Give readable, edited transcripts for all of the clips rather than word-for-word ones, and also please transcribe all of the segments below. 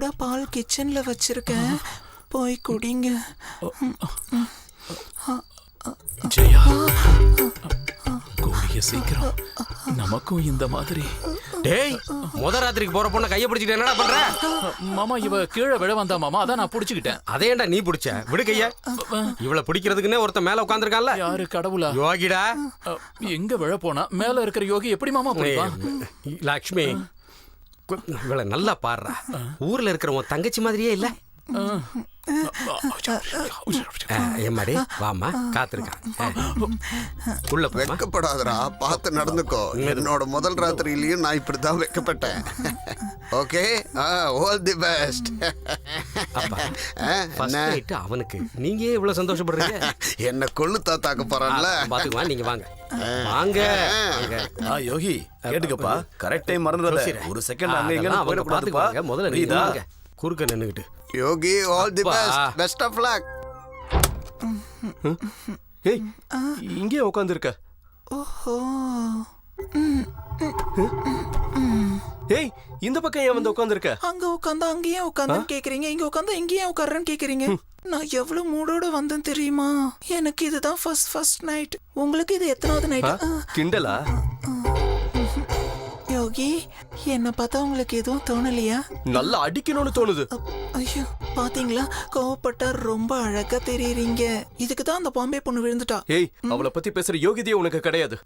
சுட பால் கிச்சன்ல வச்சிருக்கேன், போய் குடிங்க. ஜெயா, கூடிய சீக்கிரம் நமக்கும் இந்த மாதிரி. டேய், முத ராத்திரிக்கு போற பொண்ண கைய பிடிச்சிட்டு என்னடா பண்ற? மாமா, இவ கீழே விழ வந்தா மாமா, அதான் நான் புடிச்சுக்கிட்டேன். அதேண்டா நீ பிடிச்ச? விடு கைய. இவள பிடிக்கிறதுக்குன்னே ஒருத்த மேல உட்கார்ந்திருக்கான்ல. யாரு? கடவுளா? யோகிடா. எங்க விழ போனா மேல இருக்கிற யோகி எப்படி மாமா பிடிப்பான்? லக்ஷ்மி, இவள நல்லா பாடுறா. ஊர்ல இருக்கிற உன் தங்கச்சி மாதிரியே இல்ல? எம்மாடி வாமா, காத்திருக்கான். உள்ள வெக்கப்படாதடா, பார்த்து நடந்துக்கோ. என்னோட முதல் ராத்திரியிலயும் நான் இப்படிதான் வெக்கப்பட்டேன். Okay, all the best. அவனுக்கு நீங்க இவ்வளவு சந்தோஷப்படுறீங்க? என்ன கொள்ளு தாத்தாக்க போறான்ல, பாத்துக்குவா. நீங்க வாங்க வாங்க. யோகி கேட்டுக்கப்பா, கரெக்ட் டைம் மறந்துடல. ஒரு செகண்ட் அங்க இங்க போயிடக்கூடாதுப்பா. முதல்ல நீங்க வாங்க. குறுக்க நின்னுகிட்டு. Yogi, all the best of luck. ஏய், இங்கே உட்கார்ந்திருக்க. ஓஹோ, ஏய், இந்த பக்கம் ஏன் வந்து உட்கார்ந்திருக்க? அங்க உட்காந்தா அங்கேயே உட்காந்துன்னு கேக்குறீங்க, இங்க உட்காந்தா இங்கேயே உட்கார்றேன்னு கேக்குறீங்க. நான் எவ்வளவு மூடோட வந்தேன் தெரியுமா? எனக்கு இதுதான் ஃபர்ஸ்ட் நைட். உங்களுக்கு இது எத்தனாவது நைட்? கிண்டலா? யோகி, என்ன பார்த்தா உங்களுக்கு எதுவும் தோணலையா? நல்லா அடிக்கணும்னு தோணுது. ஐயோ, பாத்தீங்களா, கோவப்பட்டா ரொம்ப அழகா தெரியுறீங்க. இதுக்கு தான் அந்த பாம்பே பொண்ணு விழுந்துட்டா. ஏய், அவளை பத்தி பேசுற யோகியதையே உனக்கு கிடையாது.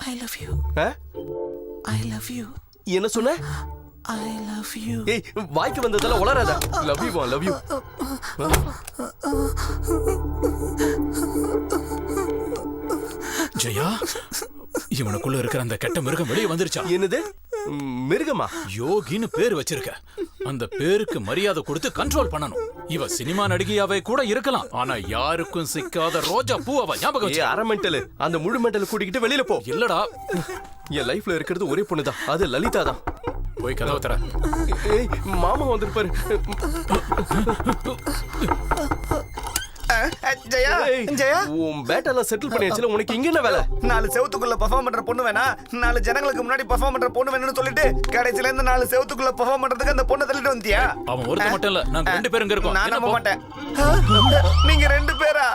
I love you. I love you. என்ன சொன்ன? I love you. ஏய், வாய்க்கு வந்ததெல்லாம் உளறாத. Love you, love you. Jaya, இவனுக்குள்ள இருக்கிற அந்த கெட்ட மிருகம் வெளியே வந்துருச்சா? என்னது மிருகமா? யோகின்னு பேர் வச்சிருக்க. அந்த பேருக்கு மரியாதை கொடுத்து கண்ட்ரோல் பண்ணணும். இவ சினிமா நடிகையாவே கூட இருக்கலாம், ஆனா யாருக்கும் சிக்காத ரோஜா பூ அவ. ஞாபகம் வச்சு. அரை மெண்டல், அந்த முழு மெண்டல் கூட்டிக்கிட்டு வெளியில போ. இல்லடா, என் லைஃப்ல இருக்கிறது ஒரே பொண்ணுதான், அது லலிதா தான். போய் கதவை தர. ஏய், மாமா வந்திருப்பாரு. ஜெயா, ஜெயா, உன் பேட்டெல்லாம் செட்டில் பண்ணியாச்சுல, உனக்கு இங்க என்ன வேலை? 4 செவத்துக்குள்ள பெர்ஃபார்ம் பண்ற பொண்ணு வேணா, 4 ஜனங்களுக்கு முன்னாடி பெர்ஃபார்ம் பண்ற பொண்ணு வேணும்னு சொல்லிட்டு கடைசில இந்த 4 செவத்துக்குள்ள பெர்ஃபார்ம் பண்றதுக்கு அந்த பொண்ணை தள்ளிட்டு வந்தியா? அவன் ஒருத்த மட்டும் இல்ல, நாங்க 2 பேரும் இங்க இருக்கோம். நான் நம்ப மாட்டேன். நீங்க 2 பேரா?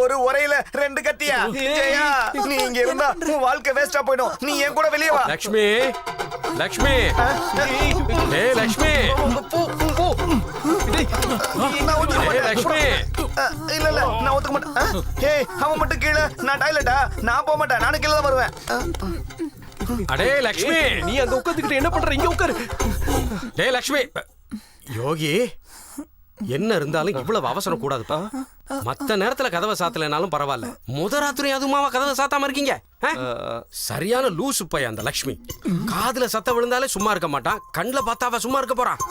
ஒரு உரையில 2 கத்தியா? ஜெயா, நீ இங்க இருந்தா உன் வாழ்க்கை வேஸ்டா போயிடும். நீ என் கூட வெளியே வா. லக்ஷ்மி, லக்ஷ்மி, ஏய் லக்ஷ்மி, நான் ஒத்துக்க மாட்டேன். லக்ஷ்மி. இல்ல இல்ல, நான் ஒத்துக்க மாட்டேன். ஏய், அவன் மட்டும் கீழே, நான் டாய்லெட்டா? நான் போக மாட்டேன், நானும் கீழே தான் வருவேன். அடே லக்ஷ்மி, நீ அங்க உட்காந்துக்கிட்டு என்ன பண்ற? இங்க உட்காரு. டேய் லக்ஷ்மி. யோகி, என்ன இருந்தாலும் இவ்வளவு அவசரம் கூடாதுப்பா. மத்த நேரத்துல கதவை சாத்தலைனாலும் பரவாயில்ல, முத ராத்திரி அதுமாவா கதவை சாத்தாம இருக்கீங்க? சரியான லூசு பையன் அந்த லக்ஷ்மி. காதுல சத்தம் விழுந்தாலே சும்மா இருக்க மாட்டான், கண்ணுல பார்த்தாவ சும்மா இருக்க போறான்.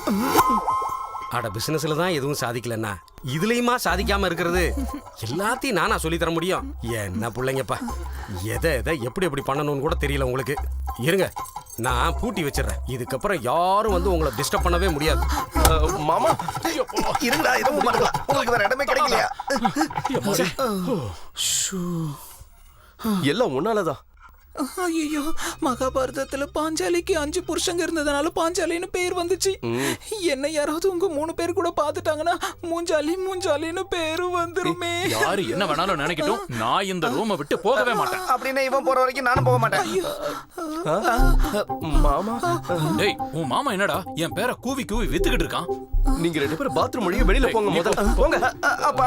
அட, பிசினஸ்ல தான் எதுவும் சாதிக்கலன்னா இதுலயுமா சாதிக்காம இருக்கிறது? எல்லாத்தையும் நானா சொல்லி தர முடியும்? என்ன பிள்ளைங்கப்பா, எதை எப்படி எப்படி பண்ணணும்னு கூட தெரியல உங்களுக்கு. இருங்க, நான் பூட்டி வச்சிடறேன். இதுக்கப்புறம் யாரும் வந்து உங்களை டிஸ்டர்ப் பண்ணவே முடியாது. மாமா இருங்கடா, எதுவும் பண்ணலாம். உங்களுக்கு வேற இடமே கிடைக்கலையா? எல்லாம் உன்னாலதான். ஐயோ, மகாபாரதத்துல பாஞ்சாலிக்கு 5 புருஷங்க இருந்ததுனால பாஞ்சாலின்னு பேர் வந்துச்சு. என்ன யாராவது உங்க 3 பேர் கூட பாத்துட்டாங்கன்னா மூஞ்சாலின்னு பேரு வந்துருமே. யாரு என்ன வேணாலும் நினைக்கட்டும், நான் இந்த ரூமை விட்டு போகவே மாட்டேன். அப்படின்னா இவன் போற வரைக்கும் நானும் போக மாட்டேன். மாமா, டேய், உன் மாமா என்னடா என் பேரை கூவி வித்துக்கிட்டு இருக்கான்? நீங்க 2 பேரும் பாத்ரூம் வழியே வெளியில போங்க. முதல்ல போங்க. அப்ப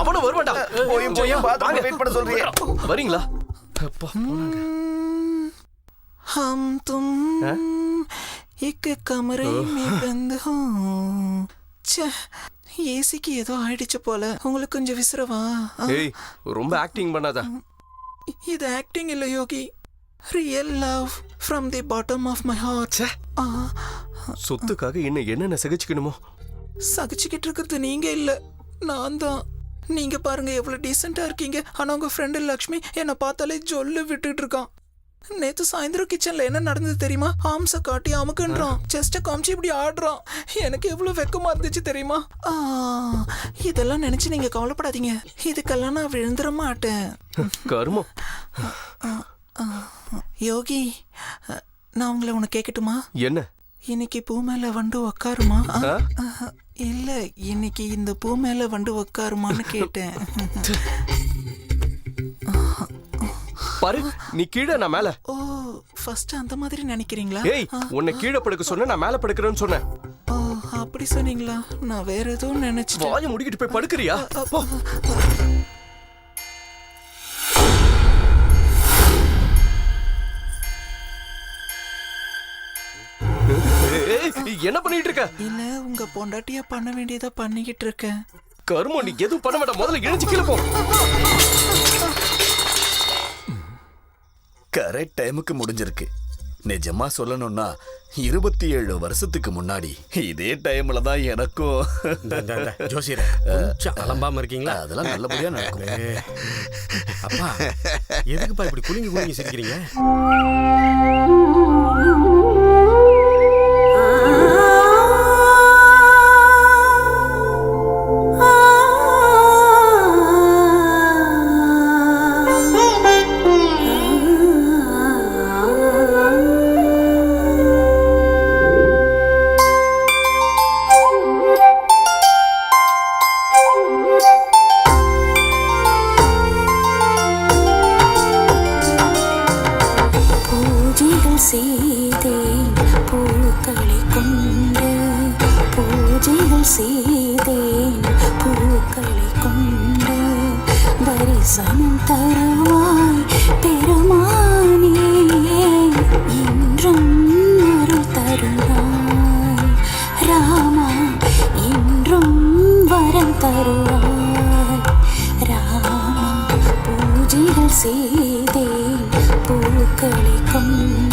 அவனும் வருவான்டா. போய் பாத்ரூம் வெயிட் பண்ண சொல்றீங்க. வரீங்களா? हम तुम एक कमरे में बंद हो. ஏசிக்கு ஏதோ ஆயிடுச்சு போல. உங்களுக்கு கொஞ்சம் விசிறவா? ஏய், ரொம்ப ஆக்டிங் பண்ணாத. இது ஆக்டிங் இல்ல Yogi, real love from the bottom of my heart. சொத்துக்காக என்னென்ன சகிச்சுக்கணுமோ சகிச்சுக்கிட்டு இருக்கிறது நீங்க இல்ல, நான் தான். நீங்க பாருங்க எவ்வளவு டீசெண்டா இருக்கீங்க, ஆனா உங்க ஃப்ரெண்டு லக்ஷ்மி என்ன பார்த்தாலே ஜொல்லு விட்டுட்டு இருக்கான். நேத்து சாயந்தரம் கிச்சன்ல என்ன நடந்தது தெரியுமா? ஆம்ச காட்டி அமுக்குன்றான், செஸ்ட காமிச்சு இப்படி ஆடுறான். எனக்கு எவ்வளவு வெக்கமா இருந்துச்சு தெரியுமா? இதெல்லாம் நினைச்சு நீங்க கவலைப்படாதீங்க, இதுக்கெல்லாம் நான் விழுந்துட மாட்டேன். கர்மம். யோகி, நான் உங்களை ஒண்ணு கேட்கட்டுமா? என்ன? இன்னைக்கு பூ மேல வண்டு உக்காருமா? இல்ல, இன்னைக்கு இந்த பூ மேல வண்டு உக்காருமான்னு கேட்டேன். பாரு, நீ கீழே நான் மேல. ஓ, ஃபர்ஸ்ட் அந்த மாதிரி நினைக்கிறீங்களா? ஏய், உன்னை கீழே படுக்க சொன்ன, நான் மேல படுக்கிறேன்னு சொன்னேன். ஓ, அப்படி சொன்னீங்களா? நான் வேற எதுவும் நினைச்சிட்டேன். வாயை முடிக்கிட்டு போய் படுக்கிறியா? போ. என்ன பண்ணிட்டு இருக்க? இல்ல, உங்க பொண்டாட்டியா பண்ண வேண்டியதா பண்ணிக்கிட்டு இருக்கேன். கரும, நீ எதுவும் பண்ண வேண்டாம். முதல்ல இணைச்சு கீழே போ. கரெக்ட் டைமுக்கு முடிஞ்சிருக்கு. நிஜமா சொல்லணும்னா 27 வருஷத்துக்கு முன்னாடி இதே டைம்ல தான் எனக்கும். ஜோசியர், கொஞ்சம் அலம்பாம இருக்கீங்களா? அதெல்லாம் நல்லபடியா நடக்கும். அப்பா, எதுக்குப்பா இப்படி குலுங்கி குலுங்கி சிரிக்கிறீங்க? செய்தேன் பூக்களை கொண்டு, பூஜைகள் செய்தேன் பூக்களை கொண்டு, தரிசனம் தருவாய் பெருமானே, இன்றும் அருள் தருவாய் ராமா, இன்றும் வரம் தருவாய் ராமா. பூஜைகள் செய்தேன் பூக்களை கொண்டு.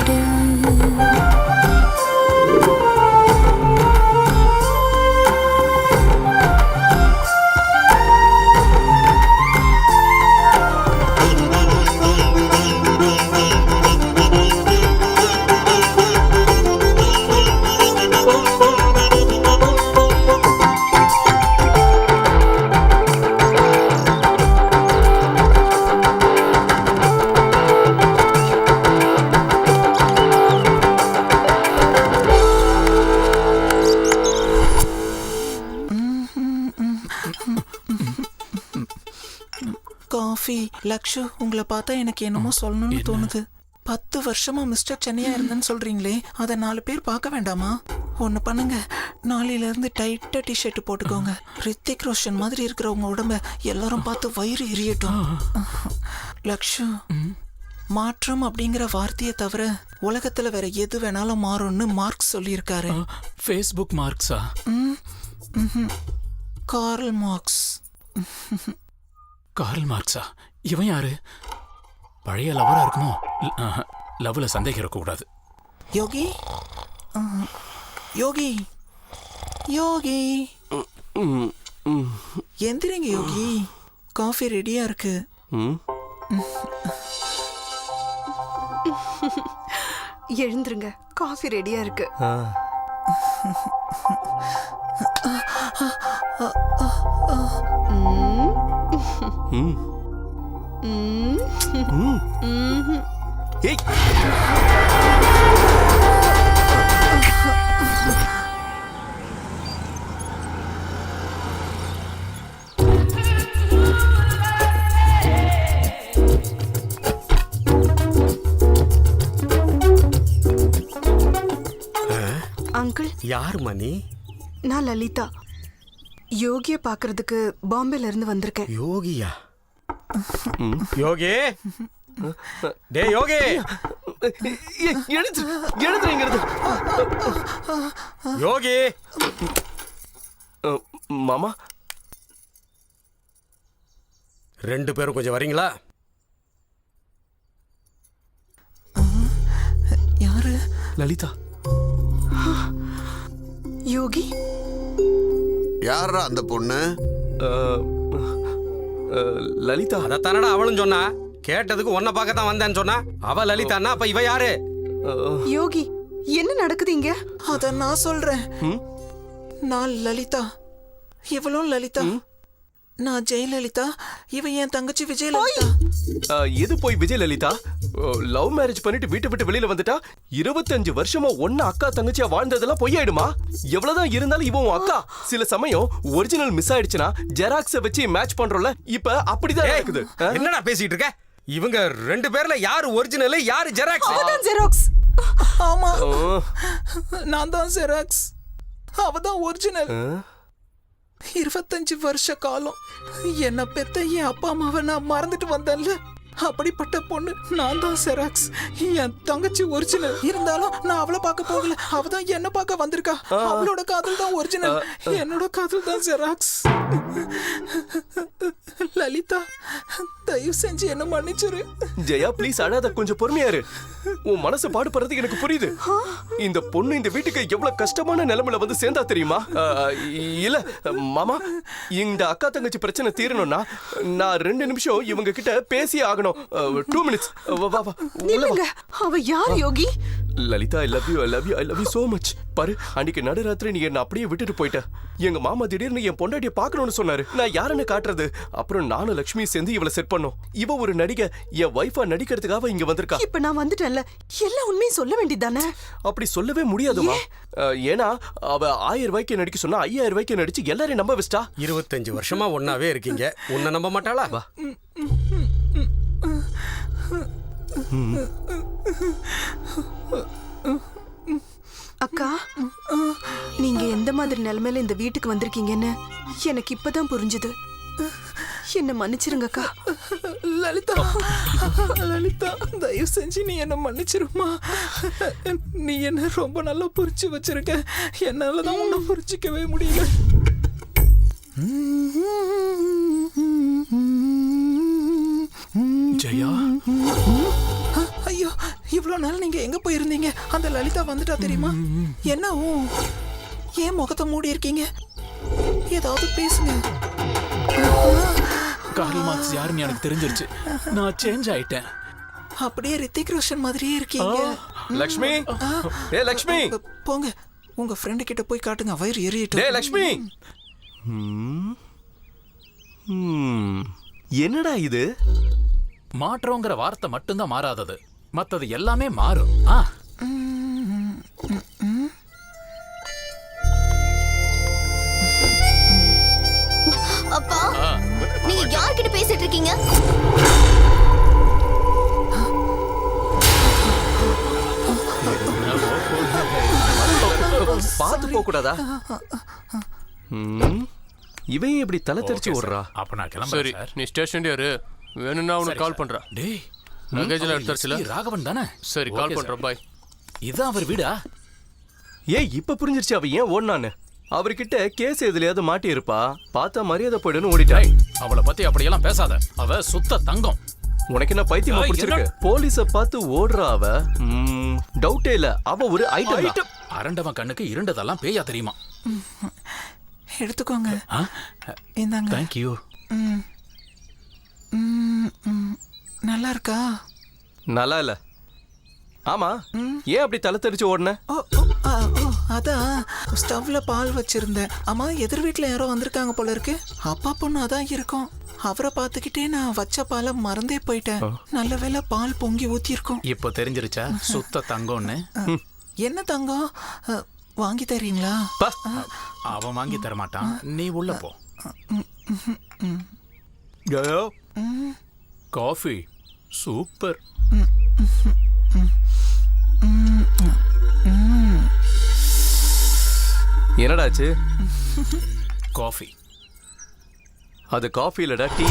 காஃபி. லக்ஷு, உங்களை பார்த்தா எனக்கு என்னமோ சொல்லணும்னு தோணுது. 10 வருஷமா மிஸ்டர் சென்னையா இருந்தேன்னு சொல்றீங்களே, அதை 4 பேர் பார்க்க வேண்டாமா? ஒன்று பண்ணுங்க, நாளையில இருந்து டைட்டா டிஷர்ட் போட்டுக்கோங்க. ரித்திக் ரோஷன் மாதிரி இருக்கிற உங்க உடம்ப எல்லாரும் பார்த்து வயிறு எரியட்டும். லக்ஷு, மாற்றம் அப்படிங்கிற வார்த்தையை தவிர உலகத்துல வேற எது வேணாலும் மாறும்னு மார்க்ஸ் சொல்லியிருக்காரு. ஃபேஸ்புக் மார்க்ஸா? Karl Marx. கார்ல் மார்க்ஸா? இவன் யாரு? பழைய லவரா இருக்குமோ? லவ்ல சந்தேகம் இருக்கக்கூடாது. யோகி, யோகி, யோகி, எந்திரிங்க யோகி, காஃபி ரெடியா இருக்கு. எழுந்துருங்க, காஃபி ரெடியா இருக்கு. ஏய், அங்கிள், யார் மணி? நான் லலிதா. யோகிய பாக்குறதுக்கு பாம்பேல இருந்து வந்திருக்கேன். யோகியா? யோகி, டே யோகி, எழுதுறீங்கிறது. யோகி. மாமா, 2 பேரும் கொஞ்சம் வரீங்களா? யாரு? லலிதா. யோகி, யாரா அந்த பொண்ணு? லலிதா. அதத்தானடா அவளும் சொன்னா. கேட்டதுக்கு உன்னை பார்க்க தான் வந்தேன்னு சொன்னா. அவ லலிதான்னா அப்ப இவ யாரு? யோகி, என்ன நடக்குது இங்க? அத நான் சொல்றேன். நான் லலிதா, இவளும் லலிதா. நான் ஜெயலலிதா, இவ என் தங்கச்சி விஜயலலிதா. எது போய் விஜயலலிதா? லவ் மேரேஜ் பண்ணிட்டு வீட்டை விட்டு வெளியில வந்துட்டா 25 வருஷமா ஒண்ணு அக்கா தங்கச்சியா வாழ்ந்ததெல்லாம் பொய்யாயிடுமா? எவ்வளவுதான் இருந்தாலும் இவன் உன் அக்கா. சில சமயம் ஒரிஜினல் மிஸ் ஆயிடுச்சுன்னா ஜெராக்ஸ வச்சு மேட்ச் பண்றோம்ல, இப்ப அப்படிதான் இருக்குது. என்னடா பேசிட்டு இருக்க? இவங்க 2 பேர்ல யாரு ஒரிஜினல் யாரு ஜெராக்ஸ்? அவதான் ஜெராக்ஸ். ஆமா, நான் தான் ஜெராக்ஸ், அவதான் ஒரிஜினல். 25 வருஷ காலம் என்ன பெத்த என் அப்பா அம்மாவை நான் மறந்துட்டு வந்தேன்ல, அப்படிப்பட்ட பொண்ணு நான் தான் ஜெராக்ஸ். என் தங்கச்சி ஒரிஜினல். இருந்தாலும் நான் அவளை பார்க்க போகல, அவதான் என்ன பார்க்க வந்திருக்கா. அவளோட காதல் தான் ஒரிஜினல், என்னோட காதல் தான் ஜெராக்ஸ். லலிதா, தயவு செஞ்சு என்ன மன்னிச்சிரு. ஜெயா ப்ளீஸ் அழாத, கொஞ்சம் பொறுமையா இரு. உன் மனசு பாடுபடுறது எனக்கு புரியுது. இந்த பொண்ணு இந்த வீட்டுக்கு எவ்வளவு கஷ்டமான நிலைமையில வந்து சேர்ந்தா தெரியுமா? இல்ல மாமா, இந்த அக்கா தங்கச்சி பிரச்சனை தீரணும்னா நான் 2 நிமிஷம் இவங்க கிட்ட பேசியே ஆகணும். 2 minutes. வா வா நில்லுங்க. அவ யார் Yogi? Lalitha, I love you, I love you, I love you so much. பாரு, அன்னைக்கு நடுராத்திரி நீ என்ன அப்படியே விட்டுட்டு போயிட்ட. எங்க மாமா திடீர்னு என் பொண்டாட்டிய பார்க்கணும்னு சொன்னாரு. நான் யாருன்னு காட்டுறது? அப்புறம் நானும் லட்சுமி சேர்ந்து இவளை செட் பண்ணோம். இவ ஒரு நடிகை, என் வைஃபா நடிக்கிறதுக்காக இங்க வந்திருக்கா. இப்ப நான் வந்துட்டேன்ல, எல்லா உண்மையும் சொல்ல வேண்டியதானே? அப்படி சொல்லவே முடியாதுமா. ஏன்னா அவ 1000 ரூபாய்க்கு நடிக்க சொன்னா 5000 ரூபாய்க்கு நடிச்சு எல்லாரையும் நம்ப வச்சிட்டா. 25 வருஷமா ஒன்னாவே இருக்கீங்க, உன்னை நம்ப மாட்டாளா? வா. அக்கா, நீங்க எந்த மாதிரி நிலைமையில இந்த வீட்டுக்கு வந்திருக்கீங்கன்னு எனக்கு இப்பதான் புரிஞ்சுது. என்ன மன்னிச்சிருங்க அக்கா. லலிதா, லலிதா, தயவு செஞ்சு நீ என்ன மன்னிச்சிருமா. நீ என்ன ரொம்ப நல்லா புரிச்சு வச்சிருக்க, என்னாலதான் உன்னை புரிஞ்சிக்கவே முடியல. ஜெயா, ஐயோ, இவ்வளவு நாள் நீங்க எங்க போயிருந்தீங்க? அந்த லலிதா வந்துட்டா தெரியுமா? என்ன ஏன் முகத்தை மூடி இருக்கீங்க? ஏதாவது பேசுங்க. கார்ல் மார்க்ஸ் யாருன்னு எனக்கு தெரிஞ்சிருச்சு. நான் சேஞ்ச் ஆயிட்டேன். அப்படியே ரித்திக் ரோஷன் மாதிரியே இருக்கீங்க. லக்ஷ்மி, ஏ லக்ஷ்மி, போங்க, உங்க ஃப்ரெண்டு கிட்ட போய் காட்டுங்க, வயிறு எரியிட்டு. டேய் லக்ஷ்மி. என்னடா இது? மாற்றங்கிற வார்த்தை மட்டும்தான் மாறாதது, மத்தது எல்லாமே மாறும். அப்பா, நீங்க யார்கிட்ட பேசிட்டு இருக்கீங்க? பாத்து போக கூடாதா? இவன் எப்படி தலை தெரிச்சு ஓடுறா? அப்ப நான் கிளம்புறேன் சார். நீ ஸ்டேஷன்ல இரு, வேணும்னா உனக்கு கால் பண்றேன். டேய், லக்கேஜ்ல எடுத்துறச்சுல? ராகவன் தானே? சரி, கால் பண்றேன். பாய். இதான் அவர் வீடா? ஏய், இப்ப புரிஞ்சிருச்சு அவ ஏன் ஓடுனான்னு. அவர்கிட்ட கேஸ் எதுலயாவது மாட்டி இருப்பா, பார்த்தா மரியாதை போயிடுன்னு ஓடிட்டாய். அவளை பத்தி அப்படியெல்லாம் பேசாத, அவ சுத்த தங்கம். உனக்கு என்ன பைத்தியமா பிடிச்சிருக்கு? போலீஸ பார்த்து ஓடுறா அவ. டவுட்டே இல்ல, அவ ஒரு ஐட்டம். அரண்டவன் கண்ணுக்கு இருண்டதெல்லாம் பேயா தெரியுமா? எடுத்துக்கோங்க. இந்தாங்க. Thank you. நல்லா இருக்கா? நல்லா இல்ல. ஆமா, ஏன் அப்படி தலை தெரிச்சு ஓடுன? அதான் ஸ்டவ்ல பால் வச்சிருந்தேன். ஆமா, எதிர் வீட்டுல யாரோ வந்திருக்காங்க போல இருக்கு. அப்பா பொண்ணு அதான் இருக்கும். அவரை பார்த்துக்கிட்டே நான் வச்ச பாலை மறந்தே போயிட்டேன். நல்ல வேளை பால் பொங்கி ஊத்தி இருக்கும். இப்போ தெரிஞ்சிருச்சா சுத்த தங்கம்னு? என்ன தங்கம் வாங்கி தரீங்களா? அவன் வாங்கி தர மாட்டான், நீ உள்ள போ. Coffee super. என்னடாச்சு? காஃபி. அது காஃபி இல்லடா, டீ.